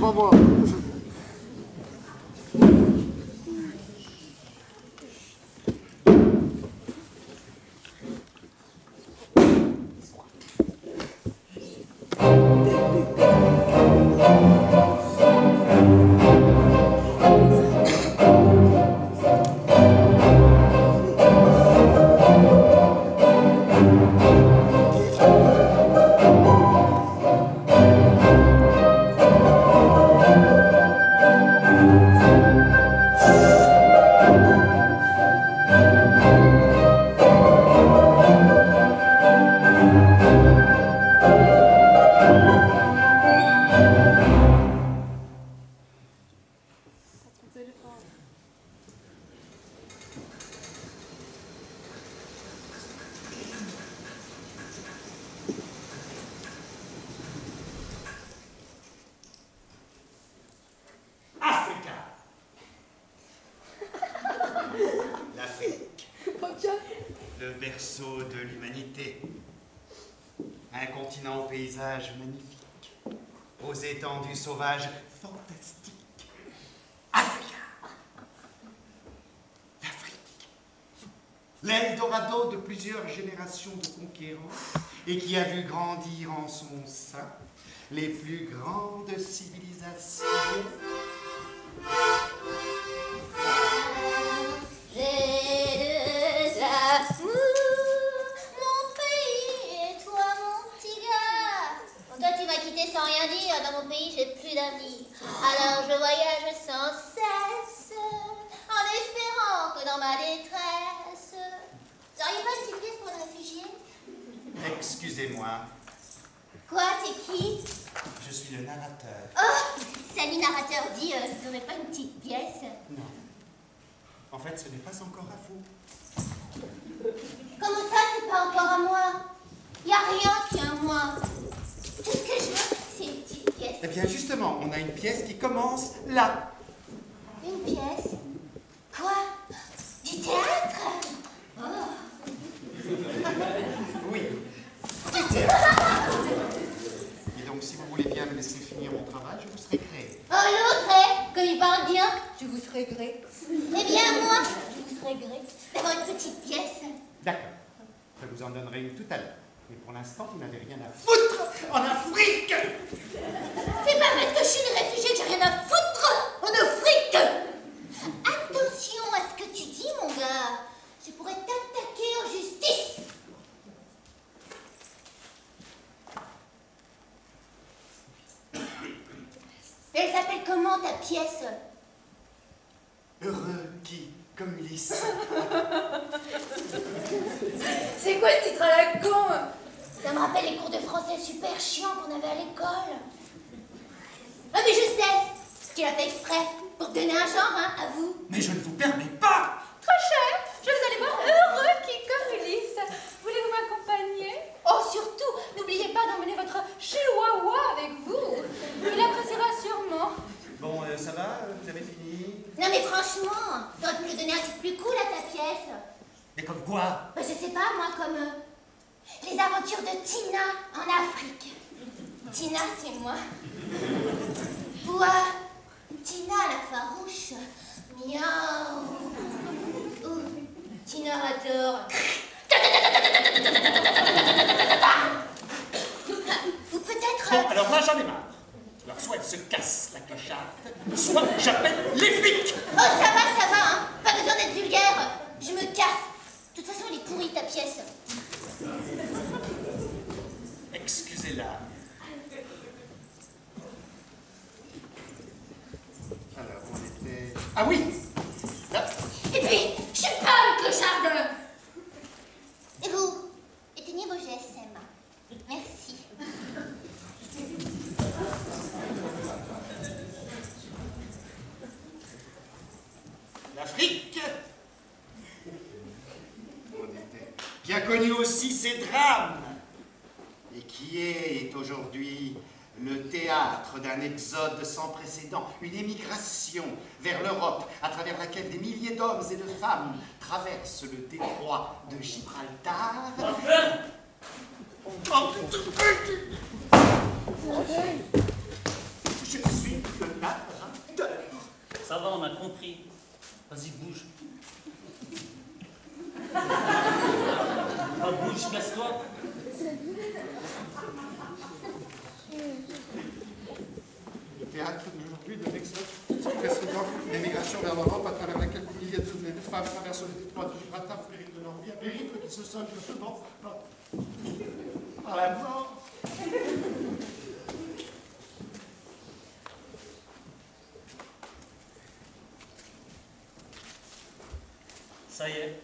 pas moi. Le berceau de l'humanité. Un continent au paysage magnifique, aux étendues sauvages fantastiques. Africa. L'Afrique. L'Eldorado de plusieurs générations de conquérants et qui a vu grandir en son sein les plus grandes civilisations. Sans rien dire, dans mon pays j'ai plus d'amis. Alors je voyage sans cesse, en espérant que dans ma détresse, vous auriez pas une petite pièce pour le réfugié? Excusez-moi. Quoi, t'es qui? Je suis le narrateur. Oh, salut narrateur, dis, vous n'aurez pas une petite pièce? Non. En fait, ce n'est pas encore à vous. Comment ça, c'est pas encore à moi? Y a rien qui est à moi. Tout ce que je veux, c'est une petite pièce. Eh bien, justement, on a une pièce qui commence là. Une pièce? Quoi? Du théâtre? Oh. Oui, du théâtre. Et donc, si vous voulez bien me laisser finir mon travail, je vous serai gré. Oh, l'autre, comme il parle bien, je vous serai gré. Eh bien, moi, je vous serai gré d'avoir une petite pièce. D'accord. Je vous en donnerai une tout à l'heure. Mais pour l'instant, vous n'avez rien à foutre en Afrique. C'est pas parce que je suis une réfugiée que j'ai rien à foutre en Afrique. Attention à ce que tu dis, mon gars. Je pourrais t'attaquer en justice. Elle s'appelle comment, ta pièce? Heureux qui, comme Ulysse. C'est quoi ce titre à la con? Ça me rappelle les cours de français super chiants qu'on avait à l'école. Ah mais je sais, tu l'as fait exprès, pour te donner un genre, hein, à vous. Mais je ne vous permets pas. Très cher, je vous allez voir heureux qui comme Ulysse. Voulez-vous m'accompagner? Oh, surtout, n'oubliez pas d'emmener votre chihuahua avec vous. Il appréciera sûrement. Bon, ça va? Vous avez fini? Non mais franchement, t'aurais pu lui donner un titre plus cool à ta pièce. Mais comme quoi? Bah, je sais pas, moi, comme les aventures de Tina en Afrique. Tina, c'est moi. Toi, Tina la farouche. Miaou. Ou Tina a tort. Ou peut-être... Bon, alors là, j'en ai marre. Alors, soit elle se casse la clochette, soit j'appelle les flics. Oh, ça va, hein. Pas besoin d'être vulgaire. Je me casse. De toute façon, elle est pourrie, ta pièce. Excusez-la. Alors, on était... Ah oui! Là. Et puis, je suis pas une clocharde. Et vous, éteignez vos GSM. Merci. L'Afrique, on était bien connu aussi ses drames, et qui est aujourd'hui le théâtre d'un exode sans précédent, une émigration vers l'Europe, à travers laquelle des milliers d'hommes et de femmes traversent le détroit de Gibraltar. Je suis on a compris. Vas-y, bouge. Ah, bouge, casse-toi. Le théâtre d'aujourd'hui de l'exode sans précédent, l'émigration vers l'Europe à travers laquelle des milliers de femmes traversent le détroit de Gibraltar, périple de leur vie, un périple qui se solde souvent par la mort. Ça y est.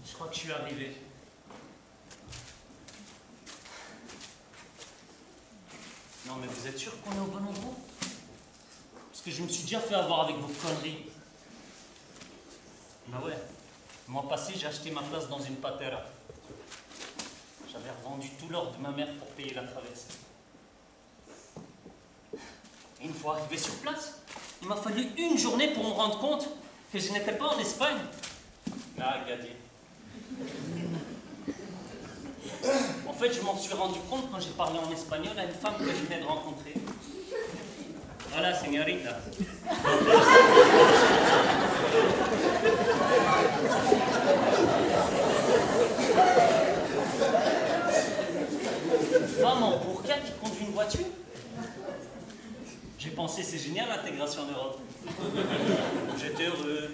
Je crois que je suis arrivé. Non mais vous êtes sûr qu'on est au bon endroit? Parce que je me suis déjà fait avoir avec vos conneries. Bah ouais. Le mois passé, j'ai acheté ma place dans une patera. J'avais revendu tout l'or de ma mère pour payer la traversée. Et une fois arrivé sur place, il m'a fallu une journée pour me rendre compte que je n'étais pas en Espagne. Ah, Gadir. En fait, je m'en suis rendu compte quand j'ai parlé en espagnol à une femme que je venais de rencontrer. Hola, señorita. Une femme en burqa qui conduit une voiture? J'ai pensé, c'est génial l'intégration en Europe. J'étais heureux.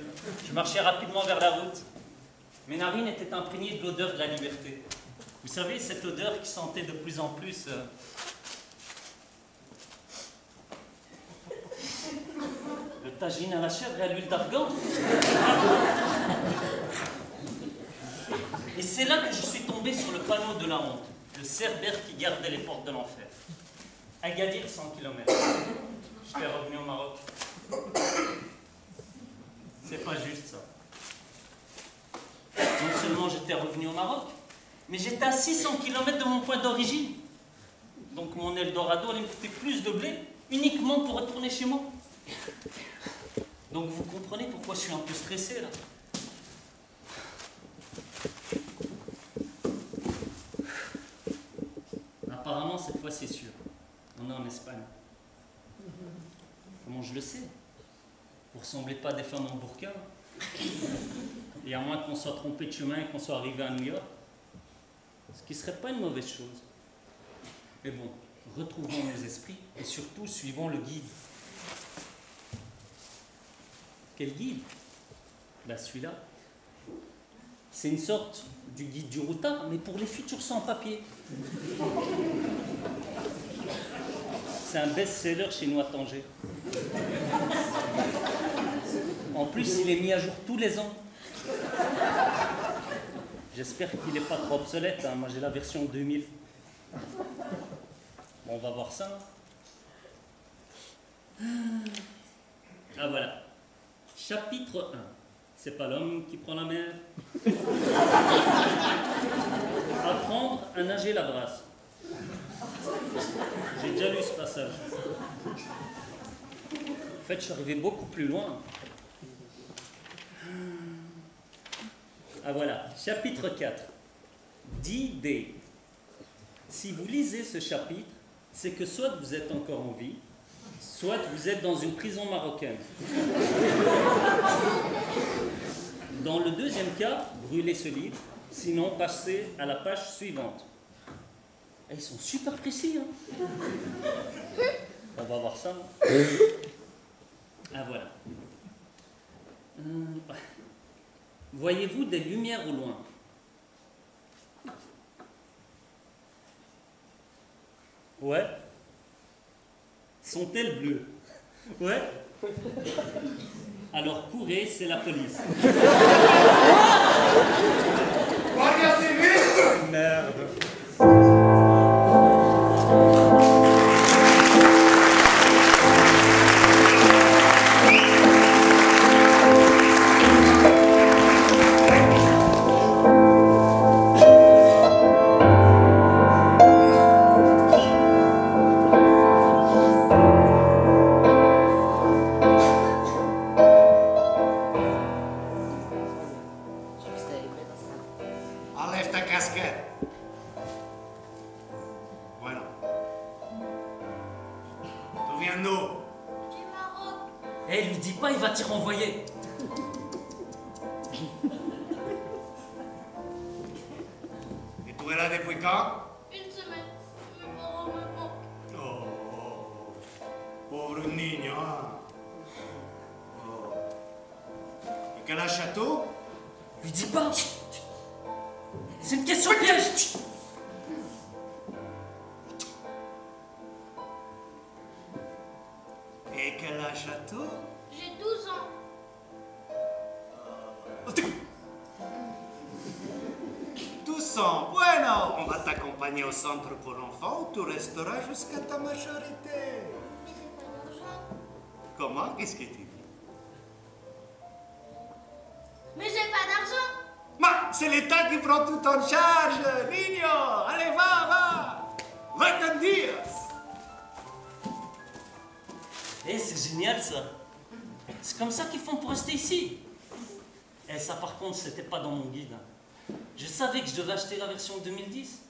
Je marchais rapidement vers la route. Mes narines étaient imprégnées de l'odeur de la liberté. Vous savez, cette odeur qui sentait de plus en plus... le tagine à la chèvre et à l'huile d'argan. Et c'est là que je suis tombé sur le panneau de la honte. Le cerbère qui gardait les portes de l'enfer. Agadir, 100 km. J'étais revenu au Maroc. C'est pas juste ça. Non seulement j'étais revenu au Maroc, mais j'étais à 600 km de mon point d'origine. Donc mon Eldorado allait me coûter plus de blé uniquement pour retourner chez moi. Donc vous comprenez pourquoi je suis un peu stressé là. Apparemment cette fois c'est sûr. On est en Espagne. Comment je le sais? Vous ressemblez pas à des femmes en burqa. Et à moins qu'on soit trompé de chemin et qu'on soit arrivé à New York. Ce qui serait pas une mauvaise chose. Mais bon, retrouvons nos esprits et surtout suivons le guide. Quel guide? Bah celui-là. C'est une sorte du guide du routard, mais pour les futurs sans-papiers. C'est un best-seller chez nous à Tanger. En plus, il est mis à jour tous les ans. J'espère qu'il n'est pas trop obsolète, hein. Moi j'ai la version 2000. Bon, on va voir ça. Ah voilà. Chapitre 1. C'est pas l'homme qui prend la mer. Apprendre à nager la brasse. J'ai déjà lu ce passage. En fait, je suis arrivé beaucoup plus loin. Ah voilà, chapitre 4. d'idées. Si vous lisez ce chapitre, c'est que soit vous êtes encore en vie, soit vous êtes dans une prison marocaine. Dans le deuxième cas, brûlez ce livre, sinon passez à la page suivante. Et ils sont super précis, hein. On va voir ça. Ah voilà. Voyez-vous des lumières au loin? Ouais. Sont-elles bleues? Ouais. Alors courez, c'est la police. Merde. Enlève ta casquette. Voilà. D'où vient-nous? Du Maroc. Eh, lui dis pas, il va t'y renvoyer. Et tu es là depuis quand? Une semaine. Mes parents me manquent. Oh, pauvre niño, hein? Oh. Et quel a château? Lui dis pas. C'est une question piège. Et quel a château? J'ai 12 ans. 12 ans, bueno, on va t'accompagner au centre pour enfants où tu resteras jusqu'à ta majorité. Mais j'ai pas d'argent. Comment? Qu'est-ce que tu dis? Mais j'ai pas d'argent. Ma, c'est l'État qui prend tout en charge, niño. Allez, va. Va con Dios. Eh, c'est génial ça. C'est comme ça qu'ils font pour rester ici. Eh, ça par contre, c'était pas dans mon guide. Je savais que je devais acheter la version 2010.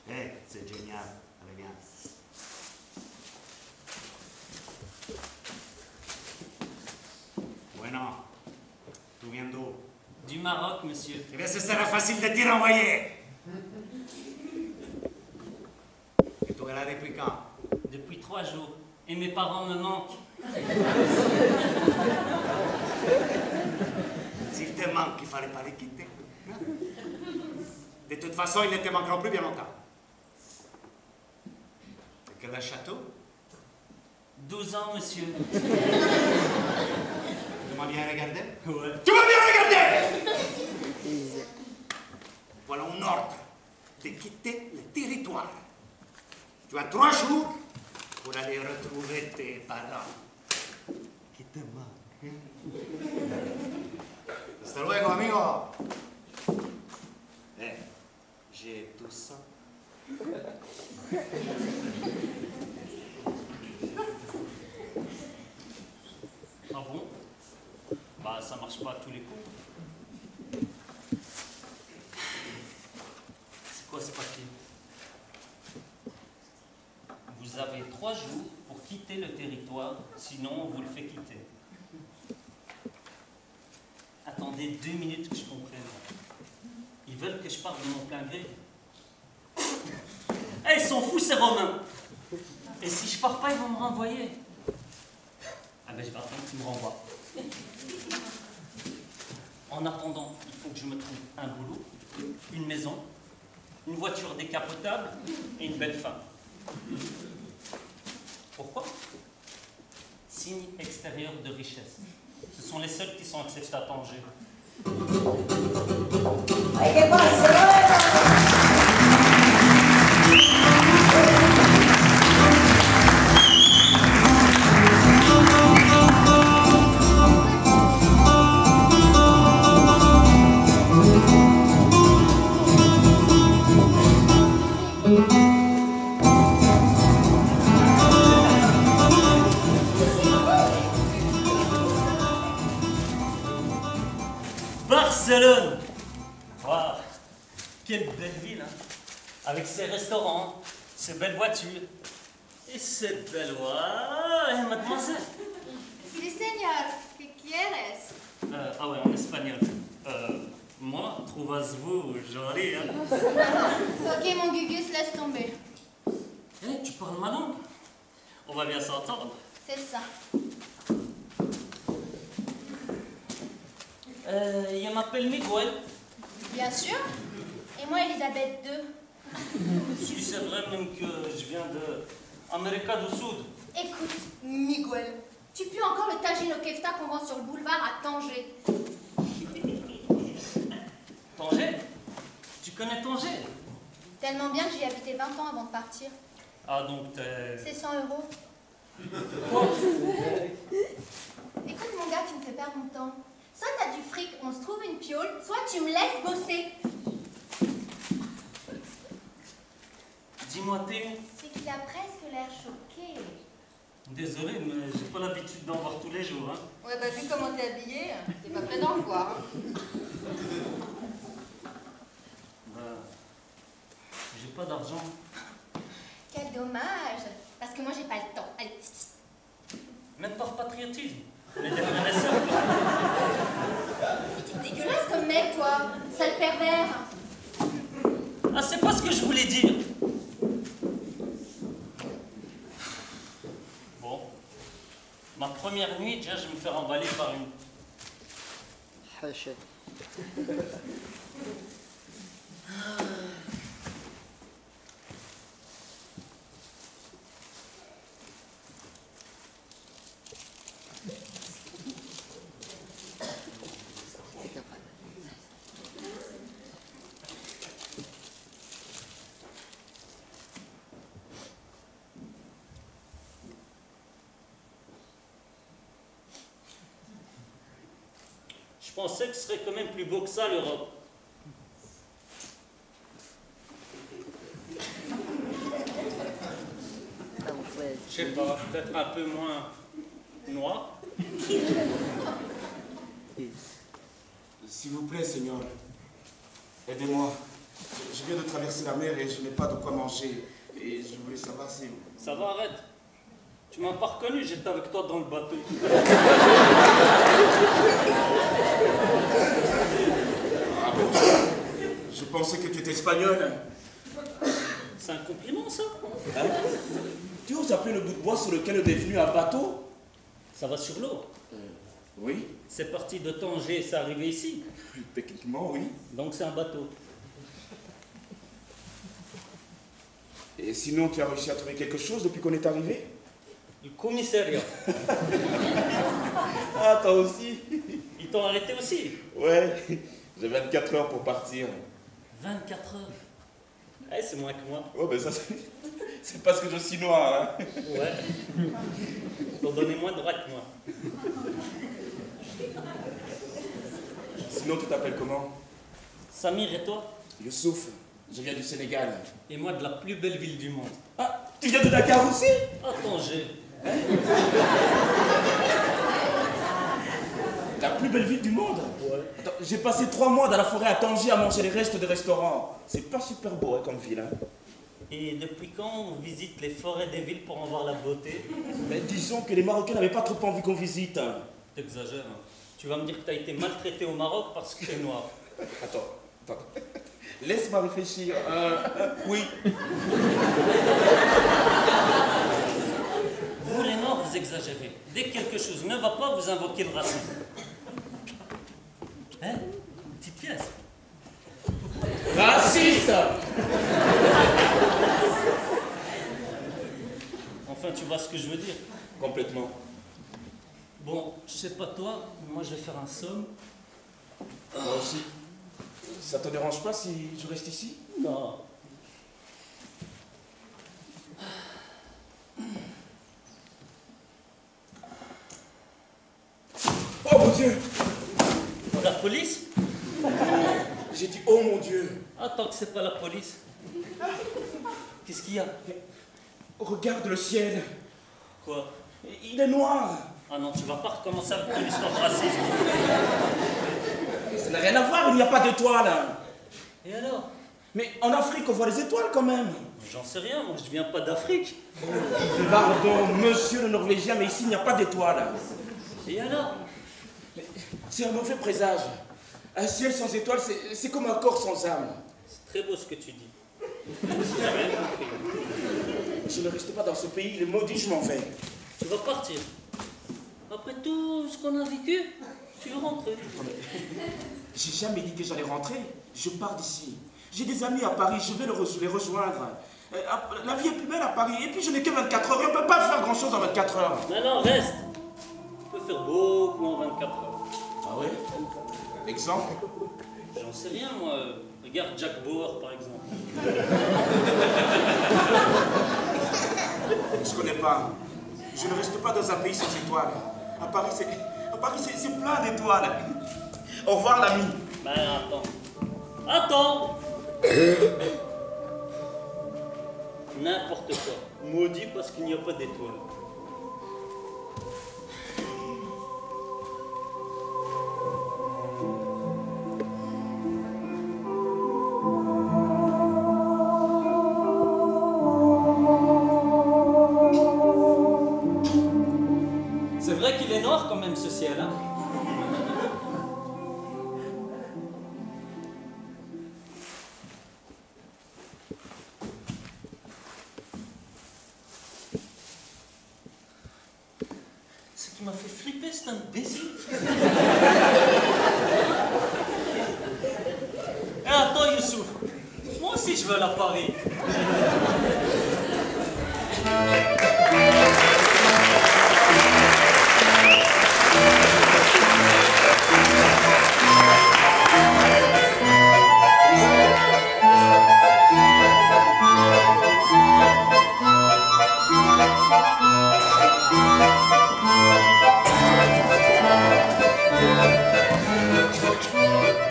Eh, c'est génial. Allez, viens. Bueno, tu viens d'où? Du Maroc, monsieur. Eh bien, ce sera facile de t'y renvoyer. Et tu es là depuis quand? Depuis 3 jours. Et mes parents me manquent. S'il te manque, il fallait pas les quitter. De toute façon, ils ne te manqueront plus bien longtemps. Et quel est le château? 12 ans, monsieur. Tu m'as bien regardé? Ouais. Tu m'as bien regardé! Voilà un ordre de quitter le territoire. Tu as 3 jours pour aller retrouver tes parents qui te manquent. Hasta luego, amigo. Eh, j'ai tout ça. Ah bon? Bah, ça marche pas à tous les coups. C'est quoi ce papier? Vous avez 3 jours pour quitter le territoire, sinon on vous le fait quitter. Attendez 2 minutes que je comprenne. Ils veulent que je parte de mon plein gré. Eh, ils sont fous ces Romains! Et si je pars pas, ils vont me renvoyer. Ah ben je vais attendre qu'ils me renvoient. En attendant, il faut que je me trouve un boulot, une maison, une voiture décapotable et une belle femme. Pourquoi? Signe extérieur de richesse. Ce sont les seuls qui sont acceptés à Tanger. Ay, ¿qué pasa? Barcelone! Waouh! Quelle belle ville, hein? Avec ses restaurants, ses belles voitures et ses belles voix. Eh, mademoiselle! Sí, señor. ¿Qué quieres? Ah ouais, en espagnol. Moi, trouvez-vous joli, hein? Ok, mon Gugus, laisse tomber. Eh, tu parles ma langue? On va bien s'entendre. C'est ça. Je m'appelle Miguel. Bien sûr. Et moi, Elisabeth II. Si c'est vrai même que je viens de Amérique du Sud. Écoute, Miguel, tu pues encore le tagine au kefta qu'on vend sur le boulevard à Tanger. Tanger? Tu connais Tanger? Tellement bien que j'y habitais 20 ans avant de partir. Ah donc t'es... C'est 100 €. Écoute, mon gars, tu me fais perdre mon temps. Soit t'as du fric, on se trouve une piole, soit tu me laisses bosser. Dis-moi, t'es... C'est qu'il a presque l'air choqué. Désolé, mais j'ai pas l'habitude d'en voir tous les jours, hein. Ouais, bah vu comment t'es habillé, t'es pas prêt d'en le voir. Bah, j'ai pas d'argent. Quel dommage. Parce que moi, j'ai pas le temps. Allez. Même par patriotisme. On est des frères et sœurs, quoi. T'es dégueulasse comme mec, toi. Sale pervers. Ah, c'est pas ce que je voulais dire. Bon. Ma première nuit, déjà, je vais me faire emballer par une... Hachette. Je pensais que ce serait quand même plus beau que ça, l'Europe. Je sais pas, peut-être un peu moins noir. S'il vous plaît, Seigneur, aidez-moi. Je viens de traverser la mer et je n'ai pas de quoi manger. Et je voulais savoir si... Ça va, arrête. Tu m'as pas reconnu, j'étais avec toi dans le bateau. Ah bon? Je pensais que tu étais espagnol. C'est un compliment, ça? Hein? Tu oses appeler le bout de bois sur lequel est venu un bateau? Ça va sur l'eau. Oui. C'est parti de Tanger et c'est arrivé ici. Techniquement, oui. Donc c'est un bateau. Et sinon, tu as réussi à trouver quelque chose depuis qu'on est arrivé? Du commissariat. Ah, toi aussi? Ils t'ont arrêté aussi? Ouais. J'ai 24 heures pour partir. 24 heures. Eh, c'est moins que moi. Oh, ben ça, c'est parce que je suis noir, hein. Ouais. T'en donnais moins de droit que moi. Sinon, tu t'appelles comment? Samir et toi? Youssouf. Je viens du Sénégal. Et moi de la plus belle ville du monde. Ah, tu viens de Dakar aussi? Ah, Tanger. La plus belle ville du monde? Ouais. J'ai passé 3 mois dans la forêt à Tanger à manger les restes de restaurants. C'est pas super beau hein, comme ville. Hein. Et depuis quand on visite les forêts des villes pour en voir la beauté? Mais disons que les Marocains n'avaient pas trop envie qu'on visite. T'exagères. Hein. Tu vas me dire que t'as été maltraité au Maroc parce que t'es noir. Attends. Laisse-moi réfléchir. Oui. Vous les Noirs, vous exagérez. Dès que quelque chose ne va pas, vous invoquez le racisme. Hein? Une petite pièce. Raciste! Enfin, tu vois ce que je veux dire. Complètement. Bon, je sais pas toi, moi je vais faire un somme. Moi aussi. Ça te dérange pas si je reste ici? Non. Oh mon Dieu! La police? J'ai dit oh mon Dieu! Attends que c'est pas la police. Qu'est-ce qu'il y a? Regarde le ciel! Quoi? Il est noir! Ah non, tu vas pas recommencer avec ton histoire de racisme. Ça n'a rien à voir, il n'y a pas d'étoiles! Et alors? Mais en Afrique, on voit les étoiles quand même! J'en sais rien, moi je viens pas d'Afrique. Pardon, monsieur le Norvégien, mais ici il n'y a pas d'étoiles. Et alors? C'est un mauvais présage. Un ciel sans étoiles, c'est comme un corps sans âme. C'est très beau ce que tu dis. J'ai rien compris. Je ne reste pas dans ce pays, il est maudit, je m'en vais. Tu vas partir. Après tout ce qu'on a vécu, tu veux rentrer. J'ai jamais dit que j'allais rentrer. Je pars d'ici. J'ai des amis à Paris, je vais les rejoindre. La vie est plus belle à Paris. Et puis je n'ai que 24 heures. On ne peut pas faire grand-chose en 24 heures. Non, reste. Tu peux faire beaucoup en 24 heures. Ah ouais? Exemple? J'en sais rien, moi. Regarde Jack Bauer, par exemple. Je connais pas. Je ne reste pas dans un pays sans étoiles. À Paris, c'est plein d'étoiles. Au revoir, l'ami. Ben, attends. Attends! N'importe quoi. Maudit parce qu'il n'y a pas d'étoiles. C'est vrai qu'il est noir voir quand même ce ciel, hein. Ce qui m'a fait flipper, c'est un baiser. Eh, attends, Youssouf. Moi aussi, je veux aller à Paris.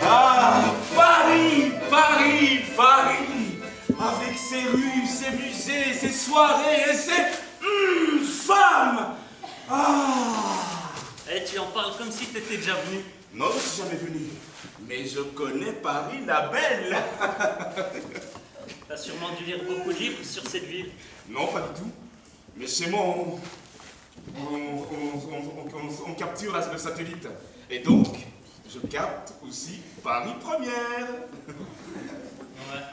Ah, Paris, Paris, Paris, avec ses rues, ses musées, ses soirées et ses femmes. Ah. Eh, tu en parles comme si t'étais déjà venu. Non, je ne suis jamais venu, mais je connais Paris la belle. T'as sûrement dû lire beaucoup de livres sur cette ville. Non, pas du tout. Mais chez moi, on capture le satellite. Et donc, je capte aussi Paris Première. Ouais.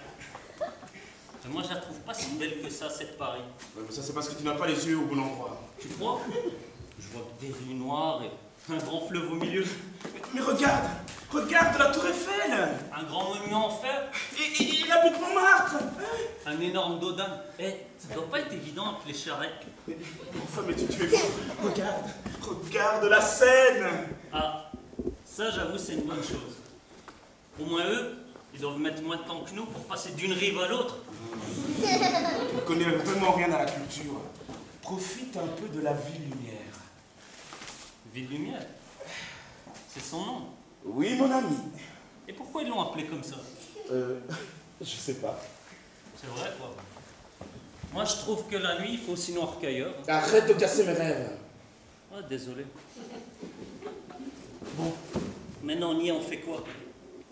Mais moi, je la trouve pas si belle que ça, cette Paris. Ouais, mais ça, c'est parce que tu n'as pas les yeux au bon endroit. Tu crois? Je vois que des rues noires et un grand fleuve au milieu. Mais regarde, regarde la Tour Eiffel. Un grand monument en fer. Et la butte Montmartre. Un énorme dodane. Eh, ça doit pas être évident avec les charrettes. Mais, enfin, mais tu es fou. Regarde, regarde la Seine. Ah, ça, j'avoue, c'est une bonne chose. Au moins, eux, ils doivent mettre moins de temps que nous pour passer d'une rive à l'autre. Tu ne connais vraiment rien à la culture. Profite un peu de la ville-lumière. Ville Lumière. C'est son nom. Oui, mon ami. Et pourquoi ils l'ont appelé comme ça? Je sais pas. C'est vrai, quoi. Moi, je trouve que la nuit, il faut aussi noir qu'ailleurs. Arrête de casser mes rêves. Ah, désolé. Bon, maintenant, on fait quoi?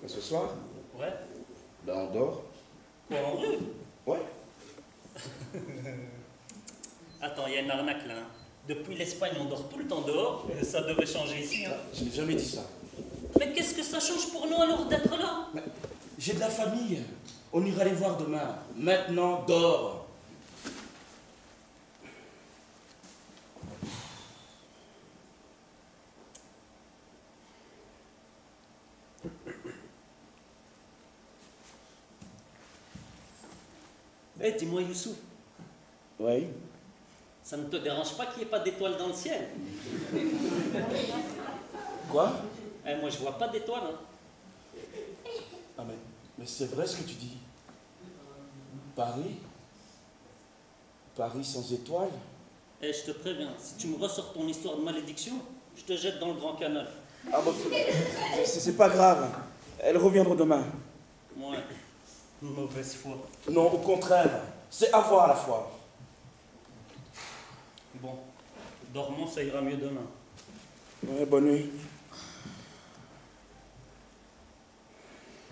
Ce soir, Ouais. ben on dort. Quoi, en rue? Ouais. Attends, il y a une arnaque là. Hein. Depuis l'Espagne, on dort tout le temps dehors. Ça devait changer ici. Hein. Je n'ai jamais dit ça. Mais qu'est-ce que ça change pour nous alors d'être là? Mais j'ai de la famille. On ira les voir demain. Maintenant, dors. Eh, dis-moi, Youssouf, Oui. ça ne te dérange pas qu'il n'y ait pas d'étoiles dans le ciel? Quoi? Eh, moi, je vois pas d'étoiles. Hein. Ah mais c'est vrai ce que tu dis. Paris? Paris sans étoiles? Eh, je te préviens, si tu me ressors ton histoire de malédiction, je te jette dans le grand canal. Ah bon, c'est pas grave. Elles reviendront demain. Ouais, mauvaise foi. Non, au contraire. C'est avoir la foi. Bon, dormons, ça ira mieux demain. Ouais, bonne nuit.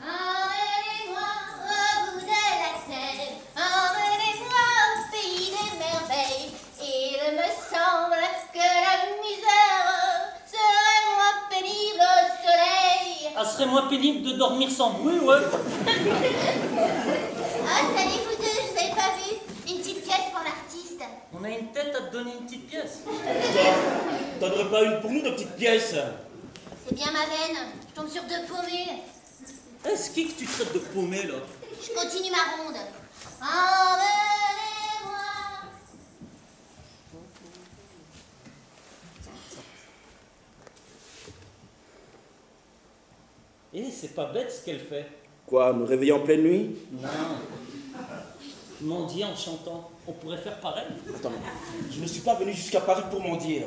Emmenez-moi au bout de la Seine, emmenez-moi au pays des merveilles. Il me semble que la misère serait moins pénible au soleil. Ah, serait moins pénible de dormir sans bruit, ouais. Ah, salut vous deux, je vous avais pas vu. Une petite pièce pour l'artiste. On a une tête à te donner une petite pièce. T'en aurais pas une pour nous, de petites pièces? C'est bien ma veine, je tombe sur deux paumés. Est-ce que tu traites de paumé, là? Je continue ma ronde. Emmenez-moi. Eh, c'est pas bête ce qu'elle fait. Quoi, nous réveiller en pleine nuit? Non. Mendier en chantant. On pourrait faire pareil. Attends, je ne suis pas venu jusqu'à Paris pour mendier.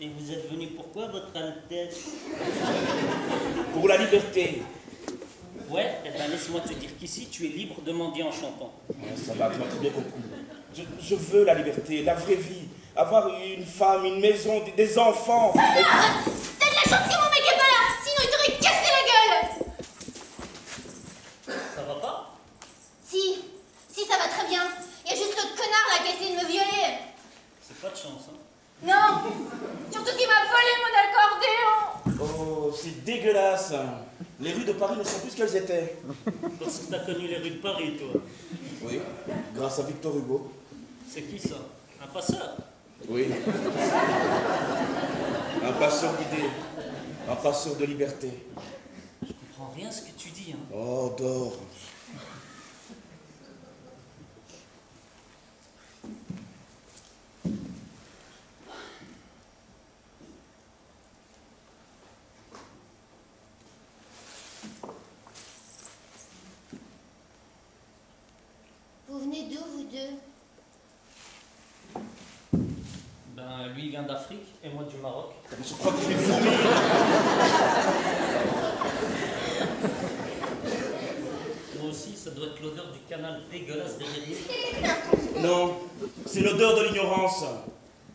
Et vous êtes venu pourquoi, votre Altesse? Pour la liberté. Ouais, eh ben laisse-moi te dire qu'ici, tu es libre de mendier en chantant. Ouais, ça va, tu m'as très bien compris. Je veux la liberté, la vraie vie. Avoir une femme, une maison, des enfants. T'as de la chance que mon mec est pas là, sinon il t'aurait cassé la gueule. Ça va pas? Si ça va très bien. Il y a juste l'autre connard là qui a essayé de me violer. C'est pas de chance, hein. Non! Surtout qu'il m'a volé mon accordéon! Oh, c'est dégueulasse. Les rues de Paris ne sont plus ce qu'elles étaient. Parce que t'as connu les rues de Paris, toi. Oui, grâce à Victor Hugo. C'est qui ça? Un passeur? Oui. Un passeur d'idées. Un passeur de liberté. Je comprends rien à ce que tu dis, hein. Oh, dors. Vous venez d'où, vous deux? Ben, lui il vient d'Afrique et moi du Maroc. Je crois qu'il est fourmi. Moi aussi, ça doit être l'odeur du canal dégueulasse derrière. Non, c'est l'odeur de l'ignorance.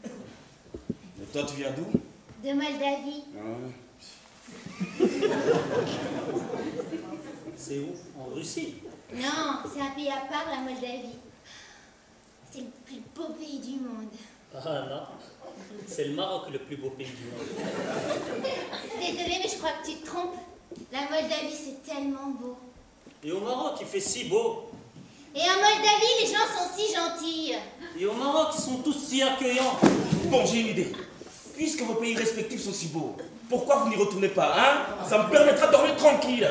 Mais toi, tu viens d'où? De Moldavie. C'est où? En Russie? Non, c'est un pays à part, la Moldavie. C'est le plus beau pays du monde. Ah non, c'est le Maroc le plus beau pays du monde. Désolée, mais je crois que tu te trompes. La Moldavie, c'est tellement beau. Et au Maroc, il fait si beau. Et en Moldavie, les gens sont si gentils. Et au Maroc, ils sont tous si accueillants. Bon, j'ai une idée. Puisque vos pays respectifs sont si beaux, pourquoi vous n'y retournez pas, hein? Ça me permettra de dormir tranquille.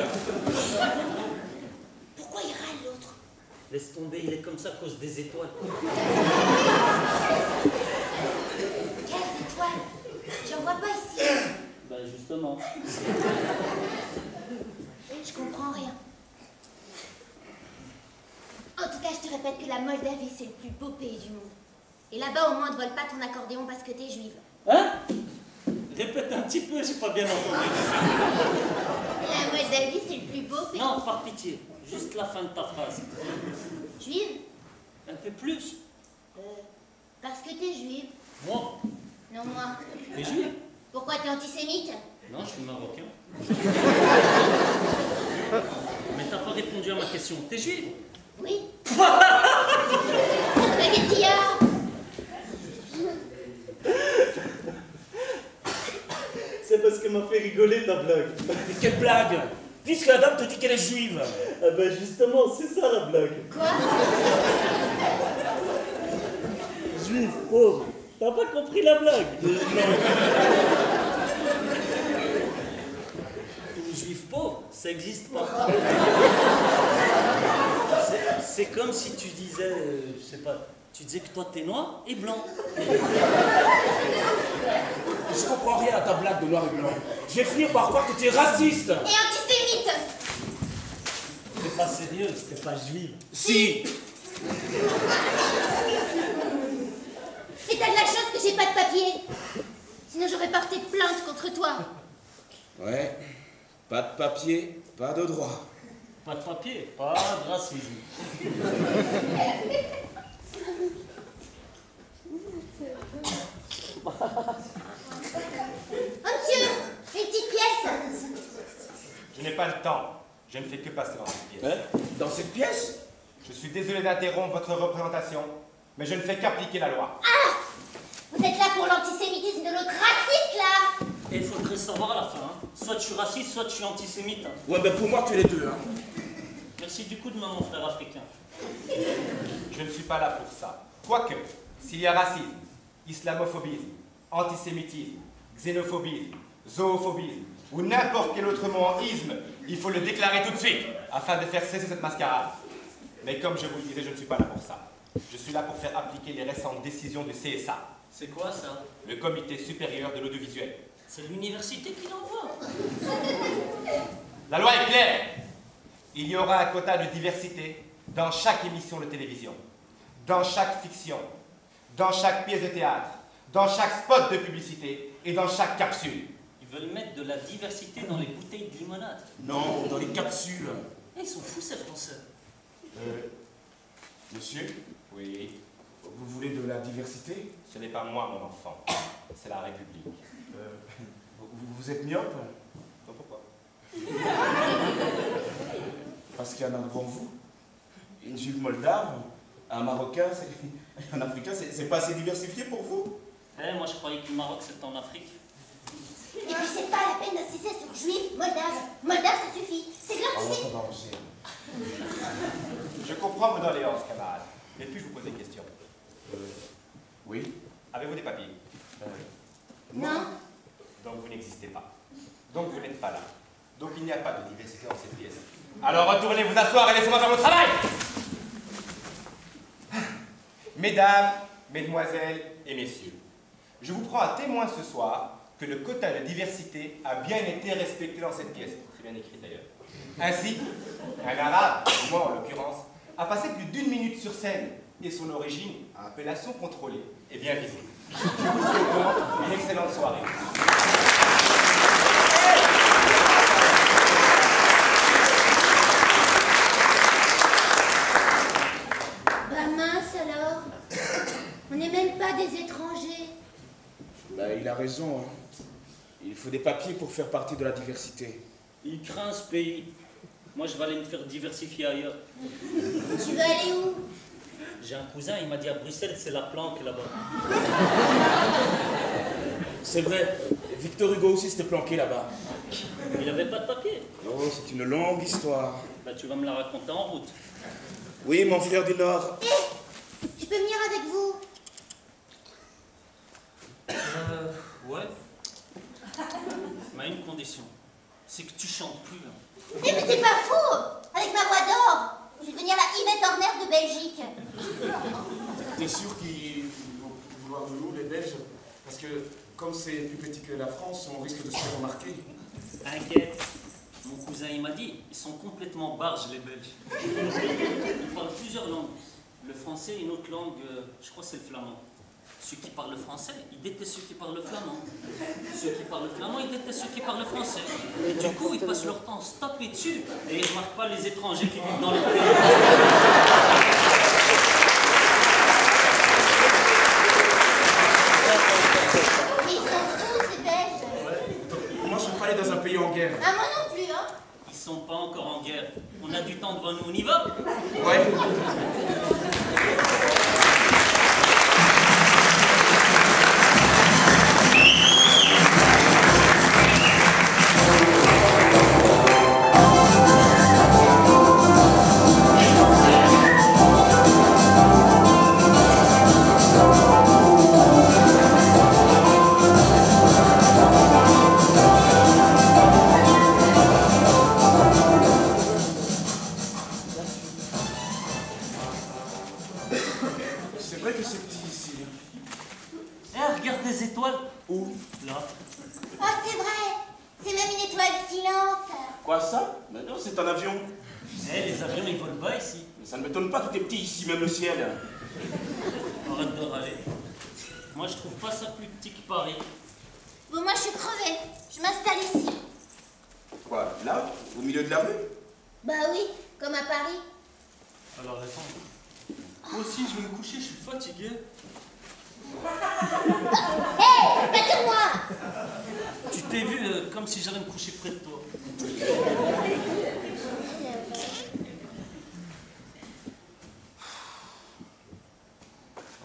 Pourquoi il râle l'autre? Laisse tomber, il est comme ça à cause des étoiles. Quelles étoiles? J'en vois pas ici. Ben justement. Je comprends rien. En tout cas, je te répète que la Moldavie, c'est le plus beau pays du monde. Et là-bas, au moins, on ne vole pas ton accordéon parce que t'es juive. Hein? Répète un petit peu, j'ai pas bien entendu. La Moldavie, c'est le plus beau pays. Non, par pitié, juste la fin de ta phrase. Juive? Un peu plus. Parce que t'es juive. Moi? Non, moi. T'es juif? Pourquoi t'es antisémite? Non, je suis marocain. Mais t'as pas répondu à ma question. T'es juif? Oui. Mais qu'est-ce qu'il y a? C'est parce que m'a fait rigoler ta blague. Mais quelle blague? Puisque la dame te dit qu'elle est juive. Ah ben justement, c'est ça la blague. Quoi? Juif, pauvre. T'as pas compris la blague? Une juive pauvre, ça existe pas. C'est comme si tu disais, je sais pas, tu disais que toi t'es noir et blanc. Je comprends rien à ta blague de noir et blanc. Je vais finir par croire que tu es raciste. Et antisémite? T'es pas sérieuse, t'es pas juive. Si. Et t'as de la chance que j'ai pas de papier. Sinon j'aurais porté plainte contre toi. Ouais. Pas de papier, pas de droit. Pas de papier, pas de racisme. Oh monsieur, une petite pièce. Je n'ai pas le temps. Je ne fais que passer dans cette pièce. Dans cette pièce? Je suis désolé d'interrompre votre représentation, mais je ne fais qu'appliquer la loi. Ah! Vous êtes là pour l'antisémitisme de l'autre raciste, là! Et il faudrait savoir à la fin, hein. Soit je suis raciste, soit je suis antisémite. Hein. Ouais, ben pour moi, tu es les deux, hein. Merci du coup de mon frère africain. Je ne suis pas là pour ça. Quoique, s'il y a racisme, islamophobisme, antisémitisme, xénophobisme, zoophobisme, ou n'importe quel autre mot en isme, il faut le déclarer tout de suite, afin de faire cesser cette mascarade. Mais comme je vous le disais, je ne suis pas là pour ça. Je suis là pour faire appliquer les récentes décisions du CSA. C'est quoi ça? Le Comité supérieur de l'audiovisuel. C'est l'université qui l'envoie. La loi est claire. Il y aura un quota de diversité dans chaque émission de télévision, dans chaque fiction, dans chaque pièce de théâtre, dans chaque spot de publicité et dans chaque capsule. Ils veulent mettre de la diversité dans les bouteilles de limonade. Non, dans les capsules. Eh, ils sont fous ces Français. Monsieur? Oui. Vous voulez de la diversité? Ce n'est pas moi, mon enfant. C'est la République. Vous êtes myope? Pourquoi? Parce qu'il y en a devant vous. Une juive moldave, un Marocain, un Africain, c'est pas assez diversifié pour vous? Eh, moi je croyais que le Maroc c'était en Afrique. Et puis c'est pas la peine d'insister sur juif, moldave. Moldave, ça suffit. C'est clair que c'est... Je comprends vos doléances, camarades. Mais puis-je vous poser une question? Oui. Avez-vous des papiers? Non. Donc vous n'existez pas. Donc vous n'êtes pas là. Donc il n'y a pas de diversité dans cette pièce. Alors retournez vous asseoir et laissez-moi faire mon travail! Mesdames, mesdemoiselles et messieurs, je vous prends à témoin ce soir que le quota de diversité a bien été respecté dans cette pièce. Très bien écrit d'ailleurs. Ainsi, un arabe, moi en l'occurrence, a passé plus d'1 minute sur scène et son origine, à appellation contrôlée, est bien visée. Je vous souhaite donc une excellente soirée. Bah mince alors. On n'est même pas des étrangers. Bah, il a raison. Hein. Il faut des papiers pour faire partie de la diversité. Il craint ce pays. Moi je vais aller me faire diversifier ailleurs. Tu veux aller où? J'ai un cousin, il m'a dit à Bruxelles, c'est la planque là-bas. C'est vrai, Victor Hugo aussi s'était planqué là-bas. Il n'avait pas de papier. Oh, c'est une longue histoire. Bah, tu vas me la raconter en route. Oui, mon frère du Nord. Je peux venir avec vous? Ouais. Mais à une condition, c'est que tu chantes plus. Hein. Mais t'es pas fou! Avec ma voix d'or, je vais devenir la Yvette Horner de Belgique. T'es sûr qu'ils vont vouloir de nous, les Belges? Parce que, comme c'est plus petit que la France, on risque de se faire remarquer. T'inquiète. Mon cousin, il m'a dit, ils sont complètement barges, les Belges. Ils parlent plusieurs langues. Le français et une autre langue, je crois que c'est le flamand. Ceux qui parlent le français, ils détestent ceux qui parlent le flamand. Ceux qui parlent le flamand, ils détestent ceux qui parlent le français. Et du coup, ils passent leur temps à se taper dessus. Et ils ne remarquent pas les étrangers qui vivent dans le pays. Mais ils sont fous, ces Belges. Moi, je ne veux pas aller dans un pays en guerre. Ah, moi non plus, hein. Ils sont pas encore en guerre. On a du temps devant nous, on y va? Ouais. Même le ciel. Arrête de râler. Moi, je trouve pas ça plus petit que Paris. Bon, moi, je suis crevée. Je m'installe ici. Quoi, là? Au milieu de la rue? Bah oui, comme à Paris. Alors, attends. Moi aussi, je vais me coucher, je suis fatigué. Hé, battez-moi! Tu t'es vu comme si j'allais me coucher près de toi.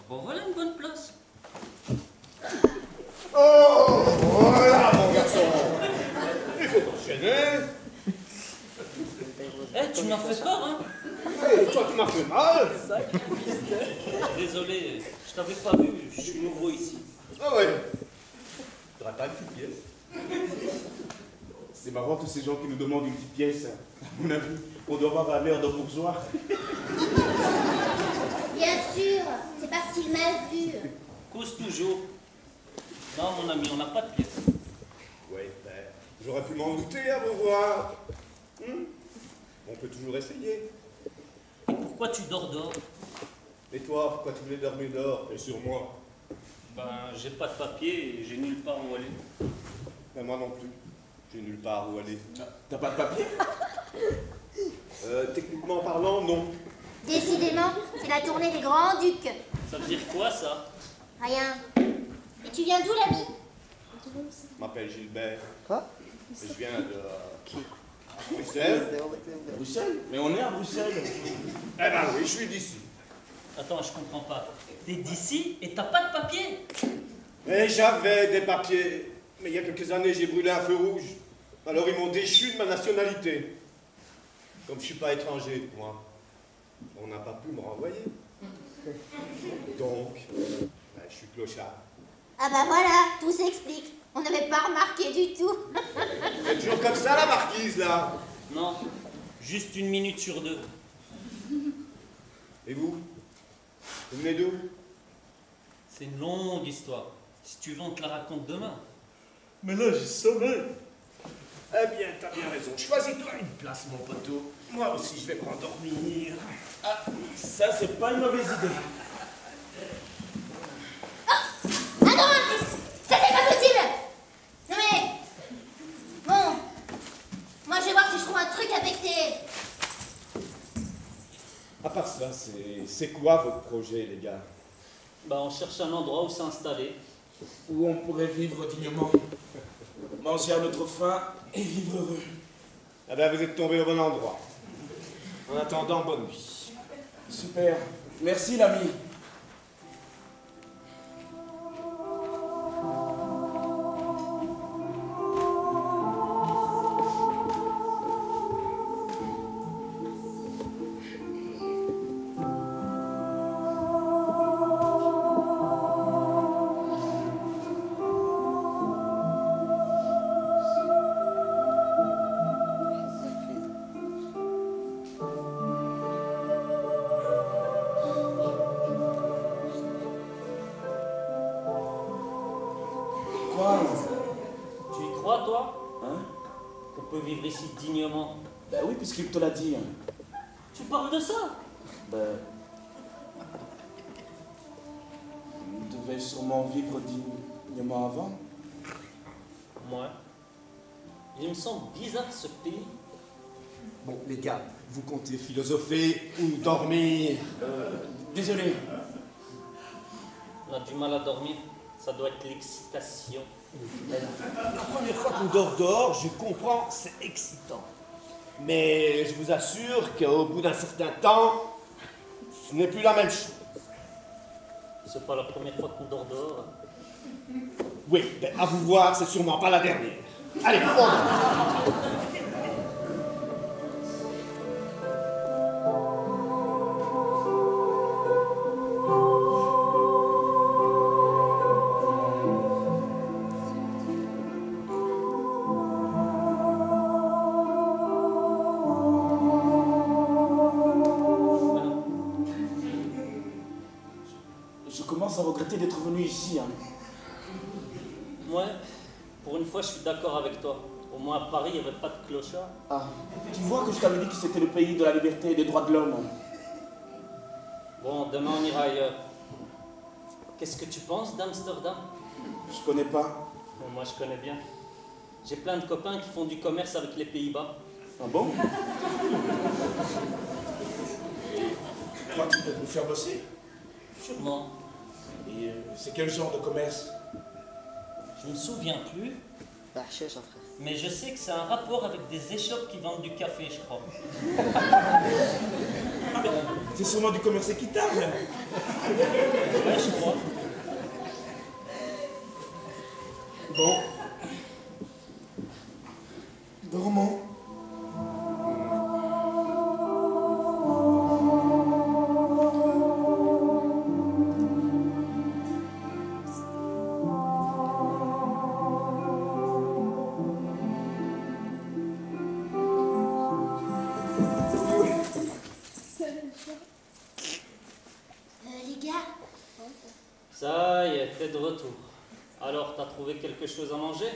Bon, voilà une bonne place. Oh, voilà, mon garçon. Il faut t'enchaîner. Eh, tu m'as fait peur, hein? Et toi, tu m'as fait mal. Désolé, je t'avais pas vu, je suis nouveau ici. Ah ouais. Tu n'auras pas une petite pièce? C'est marrant tous ces gens qui nous demandent une petite pièce. À mon avis, on doit avoir un air de bourgeois. Bien sûr, c'est parce qu'il m'a vu. Cause toujours. Non, mon ami, on n'a pas de pièce. Ouais, ben, j'aurais pu m'en douter à vous voir. On peut toujours essayer. Et pourquoi tu dors dehors? Et toi, pourquoi tu voulais dormir dehors? Et sur moi? Ben, j'ai pas de papier et j'ai nulle part où aller. Ben, moi non plus. J'ai nulle part où aller. T'as pas de papier? Techniquement parlant, non. Décidément, c'est la tournée des Grands-Ducs. Ça veut dire quoi, ça? Rien. Et tu viens d'où, l'ami? Je m'appelle Gilbert. Quoi? Et je viens de... Bruxelles. Bruxelles? Mais on est à Bruxelles. Eh ben oui, je suis d'ici. Attends, je comprends pas. T'es d'ici et t'as pas de papier? Et j'avais des papiers. Mais il y a quelques années, j'ai brûlé un feu rouge. Alors ils m'ont déchu de ma nationalité. Comme je suis pas étranger, moi, on n'a pas pu me renvoyer. Donc, je suis clochard. Ah bah voilà, tout s'explique. On n'avait pas remarqué du tout. C'est toujours comme ça, la marquise, là. Non, juste 1 minute sur 2. Et vous? Vous venez d'où? C'est une longue histoire. Si tu veux, on te la raconte demain. Mais là, j'ai sommeil. Eh bien, t'as bien raison. Choisis-toi une place, mon poteau. Moi aussi, je vais m'endormir. Ah, ça, c'est pas une mauvaise idée. Ah non, ça c'est pas possible. Non mais, bon, moi je vais voir si je trouve un truc avec tes... À part ça, c'est quoi votre projet, les gars? Bah, on cherche un endroit où s'installer. Où on pourrait vivre dignement, manger à notre faim et vivre heureux. Ah ben, vous êtes tombé au bon endroit. En attendant, bonne nuit. Super. Merci, l'ami. Tu y crois, toi? Hein? Qu'on peut vivre ici dignement? Ben oui, puisqu'il te l'a dit. Tu parles de ça? Ben... On devait sûrement vivre dignement avant. Moi. Il me semble bizarre ce pays. Bon, les gars, vous comptez philosopher ou dormir? Désolé. On a du mal à dormir. Ça doit être l'excitation. La première fois qu'on dort dehors, je comprends, c'est excitant. Mais je vous assure qu'au bout d'un certain temps, ce n'est plus la même chose. C'est pas la première fois qu'on dort dehors. Oui, ben, à vous voir, c'est sûrement pas la dernière. Allez, on dort. Je commence à regretter d'être venu ici. Ouais, pour une fois, je suis d'accord avec toi. Au moins à Paris, il n'y avait pas de clochard. Ah, tu vois que je t'avais dit que c'était le pays de la liberté et des droits de l'homme. Bon, demain on ira ailleurs. Qu'est-ce que tu penses d'Amsterdam? Je connais pas. Bon, moi, je connais bien. J'ai plein de copains qui font du commerce avec les Pays-Bas. Ah bon? Tu crois qu'ils peuvent nous faire bosser? Sûrement. Et c'est quel genre de commerce? Je me souviens plus, Bah, cherche un frère. mais je sais que c'est un rapport avec des échoppes qui vendent du café, je crois. C'est sûrement du commerce équitable. Ouais, je crois. Bon. Dormons. Les gars, Ça y est, t'es de retour. Alors, t'as trouvé quelque chose à manger?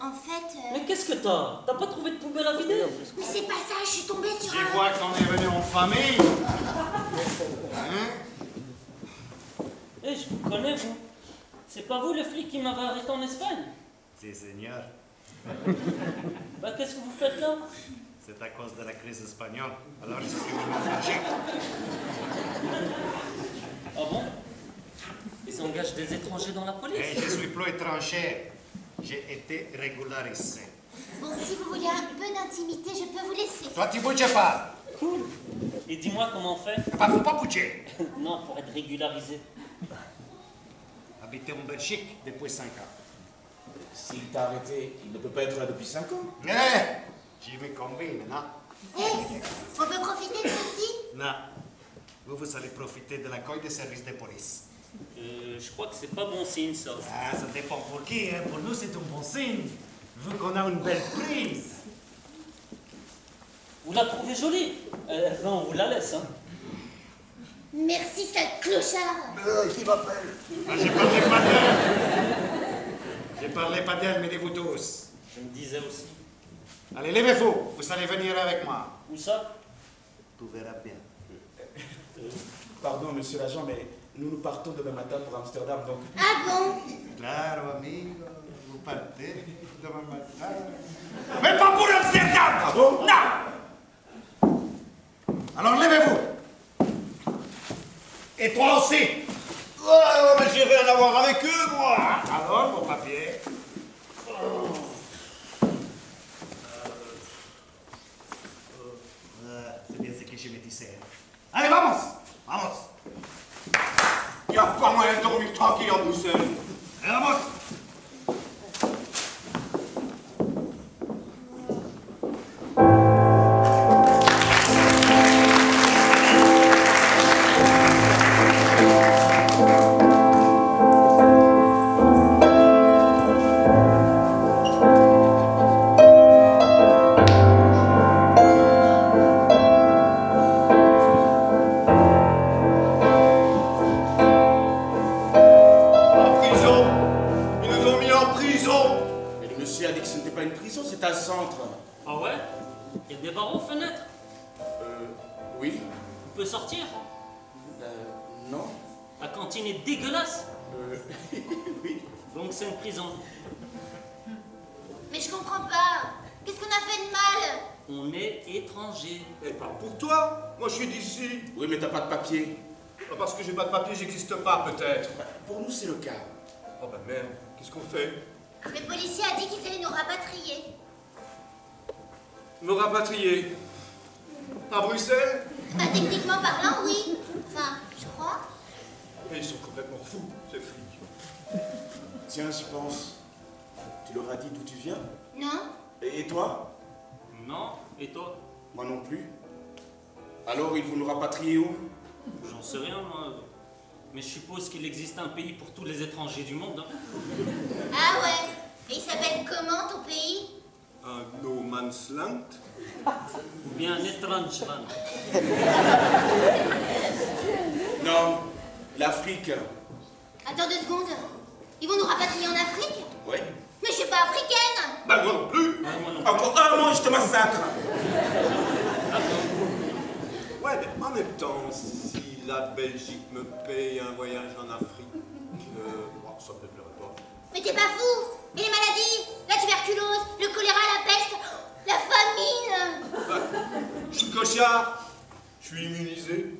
en fait... Mais qu'est-ce que t'as? T'as pas trouvé de poubelle à vider? Mais c'est pas ça, je suis tombée sur Tu un... vois qu'on est venu en famille. Hein? Eh, je vous connais, vous. C'est pas vous le flic qui m'avait arrêté en Espagne? Si, seigneur. Bah, qu'est-ce que vous faites là? C'est à cause de la crise espagnole. Alors je suis venu en Belgique. Ah bon? Ils engagent des étrangers dans la police? Et je suis plus étranger. J'ai été régularisé. Bon, si vous voulez un peu d'intimité, je peux vous laisser. Toi, tu bouges pas. Cool. Et dis-moi comment on fait? Bah, faut pas bouger. Non, pour être régularisé. habité en Belgique depuis 5 ans. S'il t'a arrêté, il ne peut pas être là depuis 5 ans. J'y vais combiner, non? On peut profiter de ceci? Non. Vous allez profiter de l'accueil des services de police. Je crois que c'est pas bon signe, ça. Ah, ça dépend pour qui, hein. Pour nous, c'est un bon signe. Vu qu'on a une belle prise. Vous la trouvez jolie? Non, on vous la laisse, hein. Merci, sale clochard. Qui m'appelle? Ah, j'ai parlé pas d'elle. J'ai parlé pas d'elle, mais de vous tous. Je me disais aussi. Allez, levez-vous. Vous allez venir avec moi. Où ça? Tu verras bien. Pardon, monsieur l'agent, mais nous partons demain matin pour Amsterdam, donc... Ah bon? Claro, amigo. Vous partez demain matin. Mais pas pour Amsterdam! Ah bon? Non! Alors, levez-vous. Et toi aussi. Ouais, mais j'ai rien à voir avec eux, moi. Alors, vos papiers. C'est bien ce que je me disais. Allez, vamos! Vamos! Il n'y a pas moyen de dormir tranquille en Bruxelles. Allez, vamos! C'est un centre. Ah ouais? Il y a des barreaux aux fenêtres? Oui. On peut sortir? Non. La cantine est dégueulasse? Oui. Donc c'est une prison. Mais je comprends pas. Qu'est-ce qu'on a fait de mal? On est étrangers. Et pas pour toi. Moi, je suis d'ici. Oui, mais t'as pas de papier. Parce que j'ai pas de papier, j'existe pas, peut-être. Pour nous, c'est le cas. Oh bah merde, qu'est-ce qu'on fait? Le policier a dit qu'ils allaient nous rapatrier. Me rapatrier? À Bruxelles? Bah, techniquement parlant, oui. Enfin, je crois. Mais ils sont complètement fous, ces flics. Tiens, j'y pense. Tu leur as dit d'où tu viens? Non? Et toi? Non? Et toi? Moi non plus. Alors, ils vont nous rapatrier où? J'en sais rien, moi. Mais je suppose qu'il existe un pays pour tous les étrangers du monde. Hein. Ah ouais. Et il s'appelle comment, ton pays? Un no man's land? Ou bien un étrange land. Non, l'Afrique. Attends 2 secondes. Ils vont nous rapatrier en Afrique? Oui. Mais je suis pas africaine. Bah moi non plus. Ouais, moi non plus. Encore un mois, je te massacre. Ouais, mais en même temps, si la Belgique me paye un voyage en Afrique, bon, ça me plairait pas. Mais t'es pas fou. Et les maladies? La tuberculose, le choléra, la peste, la famine. Bah, je suis clochard. Je suis immunisé.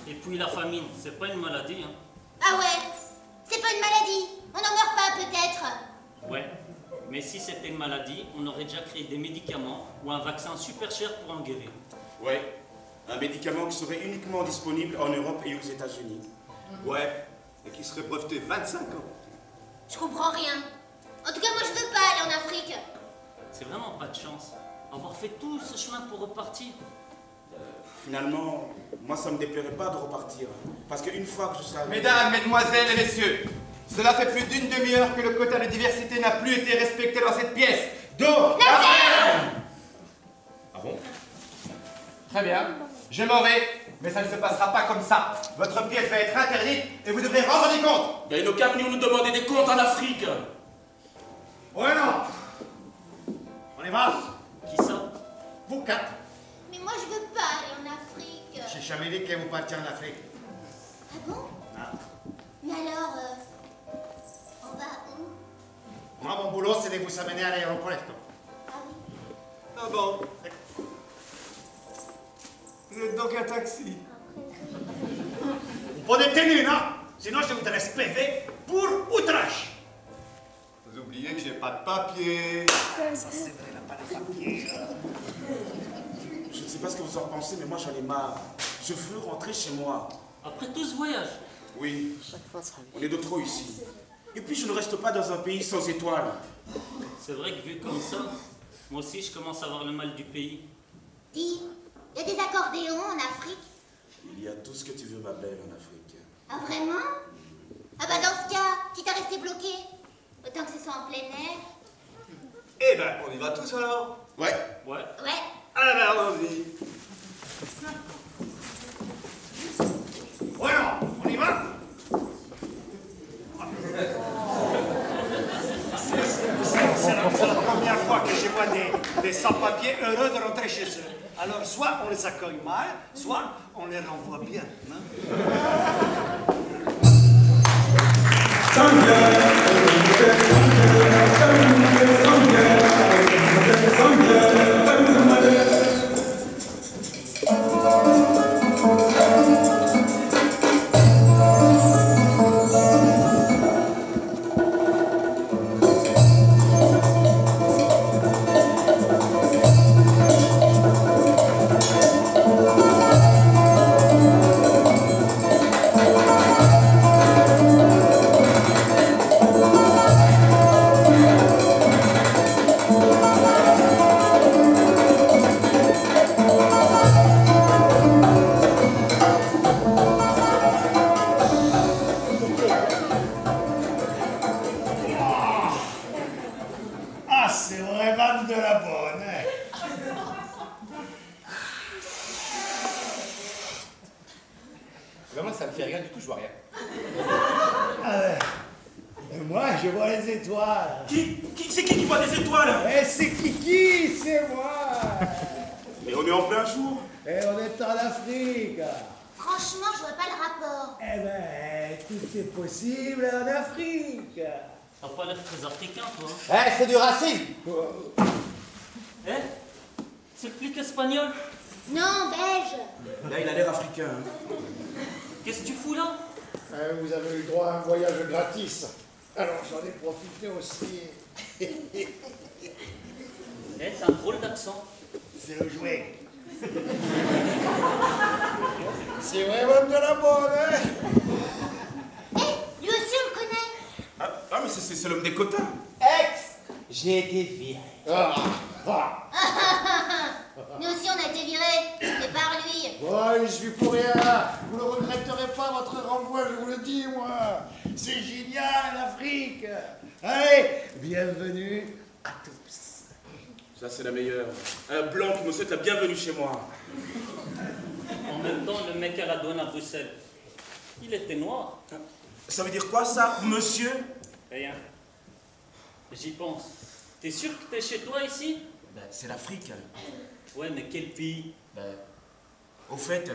Et puis la famine, c'est pas une maladie. Hein. Ah ouais. C'est pas une maladie. On n'en meurt pas, peut-être. Ouais. Mais si c'était une maladie, on aurait déjà créé des médicaments ou un vaccin super cher pour en guérir. Ouais. Un médicament qui serait uniquement disponible en Europe et aux États-Unis. Ouais, et qui serait breveté 25 ans. Je comprends rien. En tout cas, moi, je veux pas aller en Afrique. C'est vraiment pas de chance. Avoir fait tout ce chemin pour repartir. Finalement, moi, ça me déplairait pas de repartir. Parce qu'une fois que je serai arrivé... Mesdames, mesdemoiselles et messieurs, cela fait plus d'une demi-heure que le quota de diversité n'a plus été respecté dans cette pièce. Donc, la ferme! Ah bon? Très bien. Je m'en vais, mais ça ne se passera pas comme ça. Votre pièce va être interdite et vous devrez rendre des comptes. Mais nos cas venir nous demander des comptes en Afrique. Ouais, non. On y va. Qui ça? Vous 4. Mais moi, je veux pas aller en Afrique. J'ai jamais dit que vous partiez en Afrique. Ah bon? Non. Mais alors, on va où? Moi, mon boulot, c'est de vous amener à l'aéroport. Ah oui. Ah bon? Vous êtes donc un taxi? Vous pouvez tenir, non? Sinon, je vous laisse PV pour outrage. Vous oubliez que j'ai pas de papier. Ça, c'est vrai, il n'a pas de papier. Je ne sais pas ce que vous en pensez, mais moi, j'en ai marre. Je veux rentrer chez moi. Après tout ce voyage, Oui, on est de trop ici. Et puis je ne reste pas dans un pays sans étoiles. C'est vrai que vu comme ça, moi aussi je commence à avoir le mal du pays. Dis, il y a des accordéons en Afrique? Il y a tout ce que tu veux, ma belle, en Afrique. Ah, vraiment? Ah bah dans ce cas, quitte à rester bloqué, autant que ce soit en plein air. Eh ben, on y va tous alors. Ouais. Ouais. Ouais. Ah ben, allons-y. Voilà, on y va? C'est la première fois que je vois des sans-papiers heureux de rentrer chez eux. Alors, soit on les accueille mal, soit on les renvoie bien. Ah, c'est vraiment de la bonne, hein. Vraiment, ça me fait rien du tout, je vois rien. Et moi, je vois les étoiles. C'est qui voit des étoiles? Et c'est Kiki, c'est moi. Mais on est en plein jour. Et on est en Afrique. Franchement, je vois pas le rapport. Eh ben, tout est possible en Afrique. T'as pas l'air très africain, toi. Eh, c'est du racisme. Eh? C'est le flic espagnol. Non, belge. Là, il a l'air africain. Qu'est-ce que tu fous là? Vous avez eu droit à un voyage gratis. Alors j'en ai profité aussi. Eh, t'as un drôle d'accent. C'est le jouet. C'est vraiment de la bonne, hein? Eh, lui aussi on le connaît. Ah, mais c'est l'homme des quotas. Ex, j'ai été viré. Nous aussi on a été virés, mais par lui. Ouais, je suis pour rien. Vous ne regretterez pas votre renvoi, je vous le dis, moi. C'est génial, l'Afrique. Allez, bienvenue à tous. Ça, c'est la meilleure. Un blanc qui me souhaite la bienvenue chez moi. En même temps, le mec à la douane à Bruxelles, il était noir. Ça veut dire quoi, ça, monsieur? Rien. J'y pense. T'es sûr que t'es chez toi ici? Ben, c'est l'Afrique. Ouais, mais quel pays? Ben, au fait,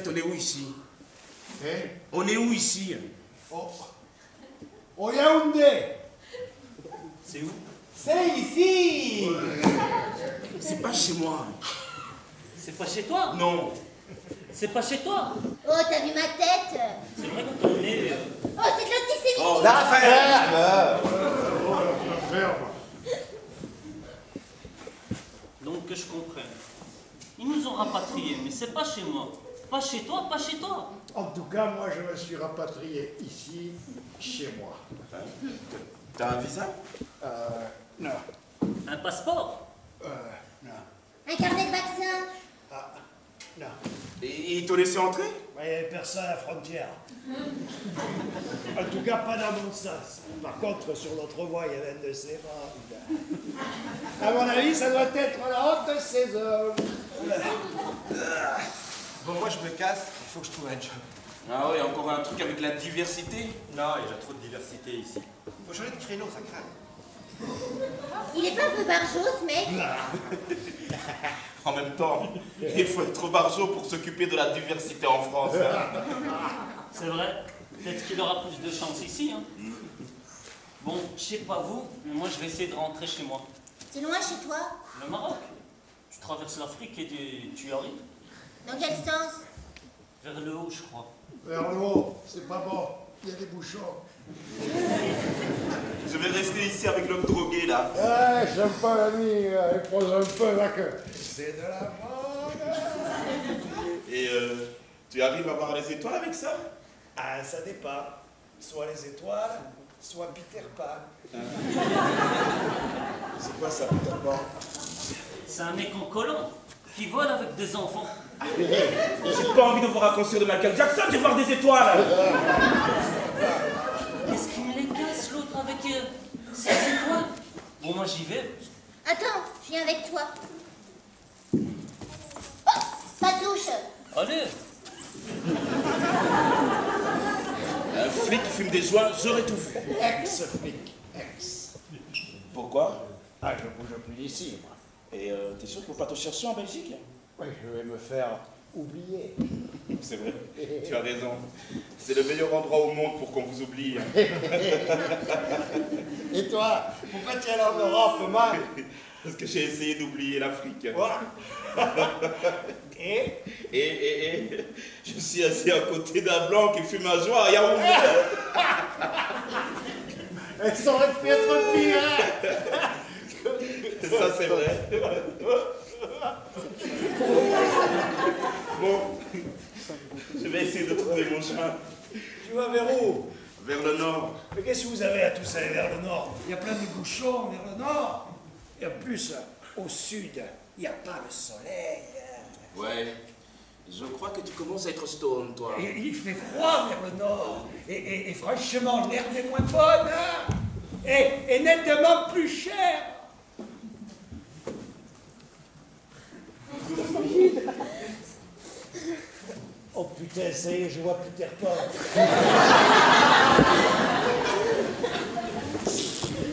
on est où ici? Eh? On est où ici? Au Yaoundé. C'est où? C'est ici. C'est pas chez moi. C'est pas chez toi? Non. C'est pas chez toi? Oh, t'as vu ma tête? C'est vrai que ton nez... Oh, c'est de l'antisémitisme. Oh, la ferme. Donc que je comprenne. Ils nous ont rapatriés, mais c'est pas chez moi. Pas chez toi, pas chez toi. En tout cas, moi, je me suis rapatrié ici, chez moi. T'as un visa? Non. Un passeport? Non. Un carnet de vaccin. Non. Et ils t'ont laissé entrer? Il n'y avait personne à la frontière. En tout cas, pas dans mon sens. Par contre, sur notre voie, il y avait un de ces bandes. À mon avis, ça doit être la honte de ces hommes. Bon, moi, je me casse. Il faut que je trouve un job. Ah ouais, encore un truc avec la diversité? Non, il y a déjà trop de diversité ici. Faut changer de créneau, ça craint. Il est pas un peu barjot, ce mec? En même temps, il faut être barjot pour s'occuper de la diversité en France. Hein. C'est vrai. Peut-être qu'il aura plus de chance ici. Hein. Bon, je sais pas vous, mais moi je vais essayer de rentrer chez moi. C'est loin chez toi? Le Maroc. Tu traverses l'Afrique et tu y arrives. Dans quel sens? Vers le haut, je crois. Vers le haut, c'est pas bon. Il y a des bouchons. Je vais rester ici avec l'homme drogué là. Ah, j'aime pas l'ami, il pose un peu là que c'est de la mode. Et Tu arrives à voir les étoiles avec ça? Ah, ça dépend. Soit les étoiles, soit Peter Pan. C'est quoi ça, Peter Pan? C'est un mec en collant qui vole avec des enfants. J'ai pas envie de voir un concert de Michael Jackson, je veux voir des étoiles. Qu'est-ce qui me les casse, l'autre, avec ses étoiles? Bon, moi, j'y vais. Attends, je viens avec toi. Oh, pas de douche. Allez. Un flic qui fume des joints, j'aurais tout vu. Ex-flic, ex. Pourquoi? Ah, je bouge plus d'ici, moi. Et t'es sûr qu'on va pas te chercher en Belgique? Oui, je vais me faire oublier. C'est vrai, tu as raison. C'est le meilleur endroit au monde pour qu'on vous oublie. Et toi, pourquoi tu es allé en Europe, man? Parce que j'ai essayé d'oublier l'Afrique. Et je suis assis à côté d'un blanc qui fume un joint à Yaoundé. ça aurait pu être pire. Ça, c'est vrai. Bon, je vais essayer de trouver mon chemin. Tu vas vers où? Vers le nord. Mais qu'est-ce que vous avez à tous aller vers le nord? Il y a plein de bouchons vers le nord. Et en plus, au sud, il n'y a pas le soleil. Ouais, je crois que tu commences à être stone, toi. Et il fait froid vers le nord. Et franchement, l'herbe est moins bonne. Hein? Et nettement plus chère. Oh putain, ça y est, je vois Peter Pan.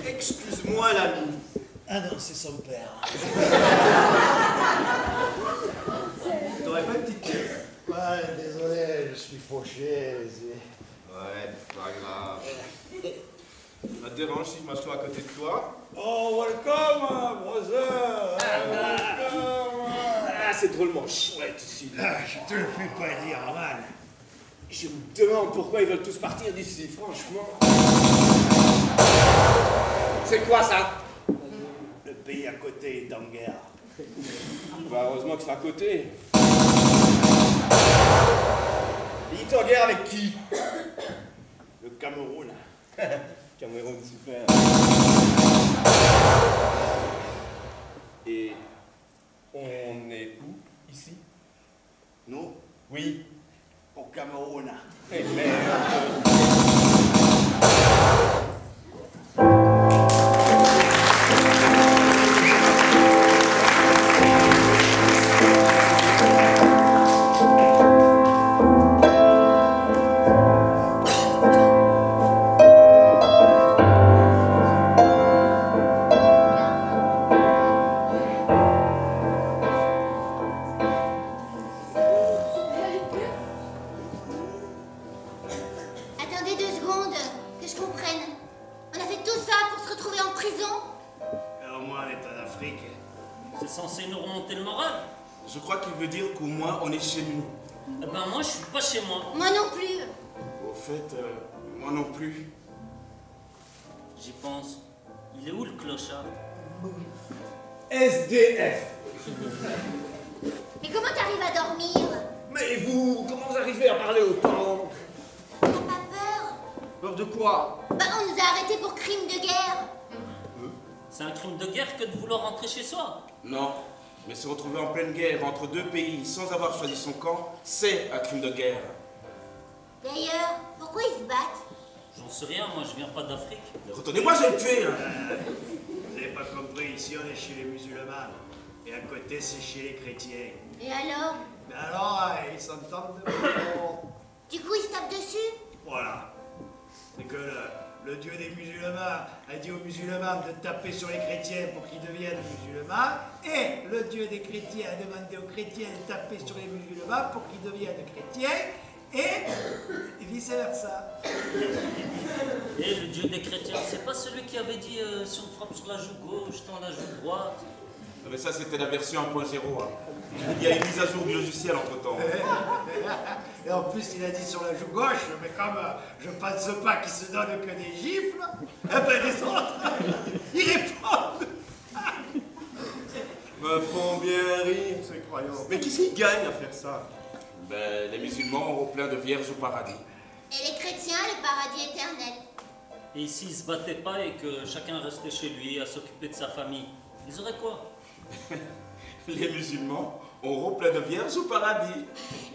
Excuse-moi, l'ami. Ah non, c'est son père. T'aurais pas une petite pièce? Ouais, désolé, je suis fauché. Ouais, pas grave. Ça te dérange si je m'assois à côté de toi? Oh, welcome, brother. Ah, c'est drôlement chouette ici. Ah, je te le fais pas dire, man. Je me demande pourquoi ils veulent tous partir d'ici, franchement. C'est quoi ça? Le pays à côté est en guerre. Bah, heureusement que c'est à côté. Il est en guerre avec qui? Le Cameroun. Cameroun, super. Et on est où, ici? Nous, Oui. au Cameroun. Eh merde. Attendez 2 secondes, que je comprenne. On a fait tout ça pour se retrouver en prison? Et au moins, on est en Afrique. C'est censé nous remonter le moral. Je crois qu'il veut dire qu'au moins on est chez nous. Eh ben, moi, je suis pas chez moi. Moi non plus. Au fait, moi non plus. J'y pense. Il est où le clochard? SDF. Mais comment t'arrives à dormir? Mais vous, comment vous arrivez à parler autant? T'as pas peur? Peur de quoi? Bah, on nous a arrêtés pour crime de guerre. C'est un crime de guerre que de vouloir rentrer chez soi. Non, mais se retrouver en pleine guerre entre deux pays sans avoir choisi son camp, c'est un crime de guerre. D'ailleurs, pourquoi ils se battent? J'en sais rien, moi je viens pas d'Afrique. Mais retenez-moi, je vais le tuer. Vous n'avez pas compris, ici on est chez les musulmans. Et à côté, c'est chez les chrétiens. Et alors? Mais alors, ils s'entendent de bon. Du coup, ils se tapent dessus? Voilà. C'est que le Dieu des musulmans a dit aux musulmans de taper sur les chrétiens pour qu'ils deviennent musulmans, et le Dieu des chrétiens a demandé aux chrétiens de taper sur les musulmans pour qu'ils deviennent chrétiens, et vice-versa. Et le Dieu des chrétiens, c'est pas celui qui avait dit si on frappe sur la joue gauche, tend la joue droite. Mais ça, c'était la version 1.0. Hein. Il y a une mise à jour du logiciel entre-temps. Et en plus, il a dit sur la joue gauche, mais comme je pense pas qu'ils se donnent que des gifles, eh ben les autres, ils répondent. Me font bien rire, ces croyants. Mais qu'est-ce qu'ils gagnent à faire ça? Ben, les musulmans auront plein de vierges au paradis. Et les chrétiens, le paradis éternel. Et s'ils ne se battaient pas et que chacun restait chez lui à s'occuper de sa famille, ils auraient quoi? Les musulmans auront plein de vierges au paradis.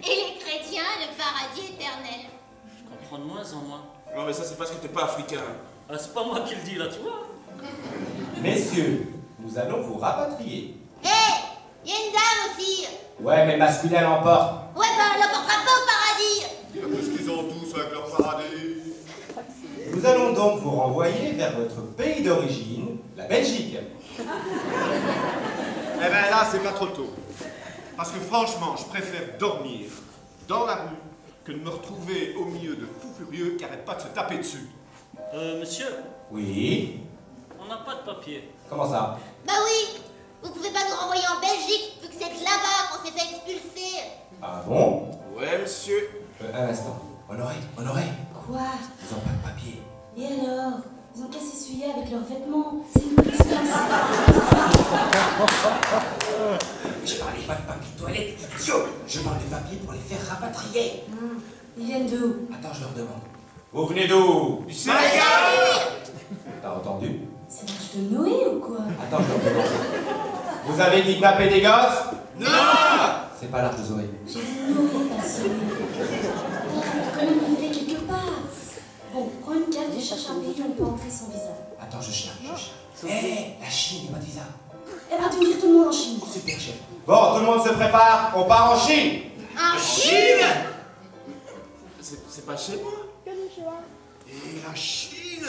Et les chrétiens, le paradis éternel. Je comprends de moins en moins. Non, mais ça, c'est parce que t'es pas africain. Ah, c'est pas moi qui le dis là, tu vois. Messieurs, nous allons vous rapatrier. Hé, il y a une dame aussi. Ouais, mais le masculin l'emporte. Ouais, ben elle l'emportera pas au paradis. Qu'est-ce qu'ils ont tous avec leur paradis? Nous allons donc vous renvoyer vers votre pays d'origine, la Belgique. Eh ben là, c'est pas trop tôt. Parce que franchement, je préfère dormir dans la rue que de me retrouver au milieu de fous furieux qui arrêtent pas de se taper dessus. Monsieur, Oui. on n'a pas de papier. Comment ça? Bah oui, vous pouvez pas nous renvoyer en Belgique vu que c'est là-bas qu'on s'est fait expulser. Ah bon? Ouais, monsieur. Un instant. Honoré, Quoi? ils ont pas de papier. Et alors? Ils ont qu'à s'essuyer avec leurs vêtements. C'est nous qui sommes Je parlais pas de papier de toilette, idiot. Je parle de papier pour les faire rapatrier. Ils viennent d'où? Attends, je leur demande. Vous venez d'où? Du Sénégal! T'as entendu? C'est l'âge de Noé ou quoi? Attends, je leur demande. Vous avez kidnappé des gosses? Non! C'est pas l'âge de Zoé. J'ai Noé, pas Zoé. Il faut quand même arriver quelque part. Bon, prends une carte et cherche un pays où on peut entrer sans visa. Attends, je cherche. Hé, la Chine, il n'y a pas de visa. Eh ben, tu me dire tout le monde en Chine. Super, chef. Bon, tout le monde se prépare, on part en Chine. En Chine? C'est pas chez moi. Et la Chine?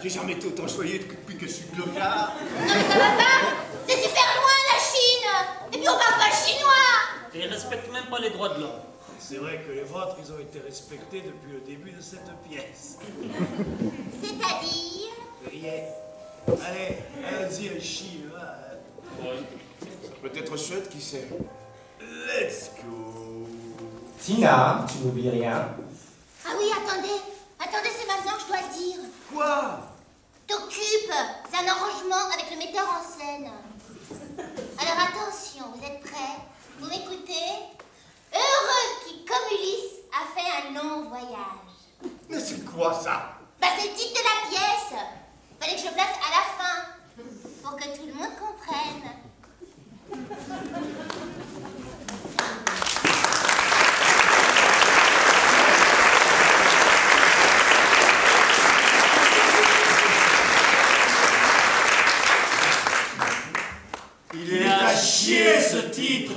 J'ai jamais été autant choyé depuis que je suis clocard. Non mais ça va pas? C'est super loin la Chine. Et puis on parle pas chinois. Et ils respectent même pas les droits de l'homme. C'est vrai que les vôtres, ils ont été respectés depuis le début de cette pièce. C'est-à-dire? Rien. Allez, allons-y, Chine. Ça peut être chouette, qui sait. Let's go. Tina, tu n'oublies rien. Ah oui, attendez, c'est maintenant que je dois le dire. Quoi? T'occupes, c'est un arrangement avec le metteur en scène. Alors attention, vous êtes prêts? Vous m'écoutez? Heureux qui, comme Ulysse, a fait un long voyage. Mais c'est quoi ça? Bah c'est le titre de la pièce. Fallait que je le place à la fin, pour que tout le monde comprenne. Il est à chier ce titre.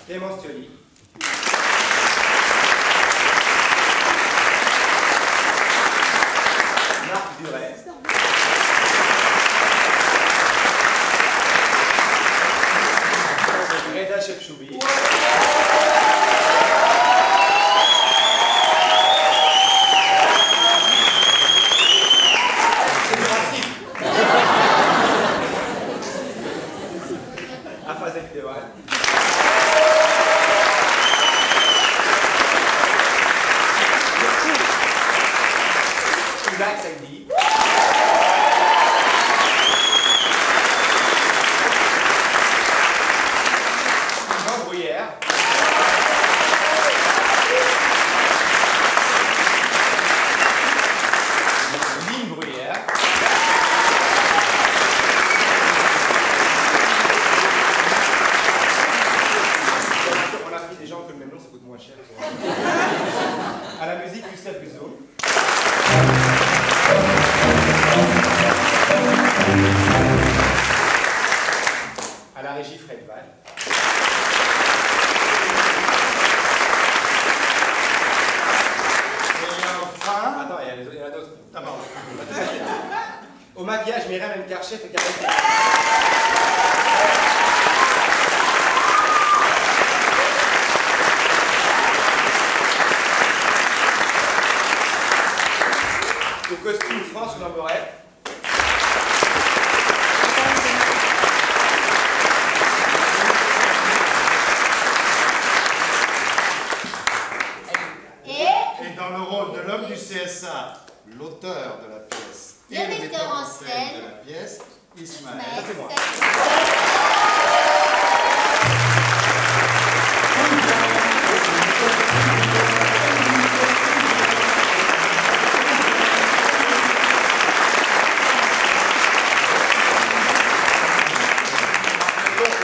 Clémence Thioli. Marc Duret. Reda Chepchoubi. Afazek Dewan. Isaac Saidi. maquillage, Myriam Enkarchev et Karel. Au costume, France Lamboret. Et dans le rôle de l'homme du CSA, l'auteur de la pièce et le metteur en scène de la pièce, Ismaël. Ça, c'est moi.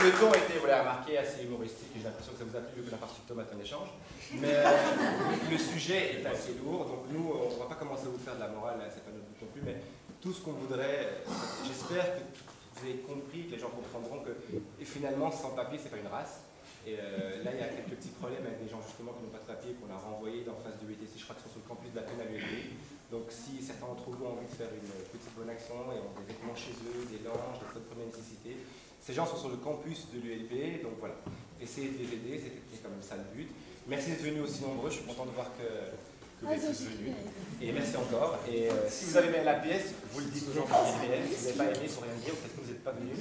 Le ton était, vous l'avez remarqué, assez humoristique et j'ai l'impression que ça vous a plu vu que la partie de tomate en échange. Mais le sujet est assez lourd, donc nous, on ne va pas commencer à vous faire de la morale, c'est pas notre but non plus, mais tout ce qu'on voudrait, j'espère que vous avez compris, que les gens comprendront que et finalement, sans papier, c'est pas une race. Et là, il y a quelques petits problèmes avec des gens justement qui n'ont pas de papier, qu'on a renvoyés d'en face du BTC, je crois qu'ils sont sur le campus de la Peine à l'ULB. Donc si certains d'entre vous ont envie de faire une petite bonne action et ont des vêtements chez eux, des linges, des produits de première nécessité, ces gens sont sur le campus de l'ULB, donc voilà. Essayez de les aider, c'était quand même ça le but. Merci d'être venus aussi nombreux, je suis content de voir que vous êtes tous venus. Et merci encore. Et si vous avez aimé la pièce, vous le dites aux gens qui viennent. Si vous n'avez pas aimé, il ne faut rien dire, peut-être que vous n'êtes pas venus.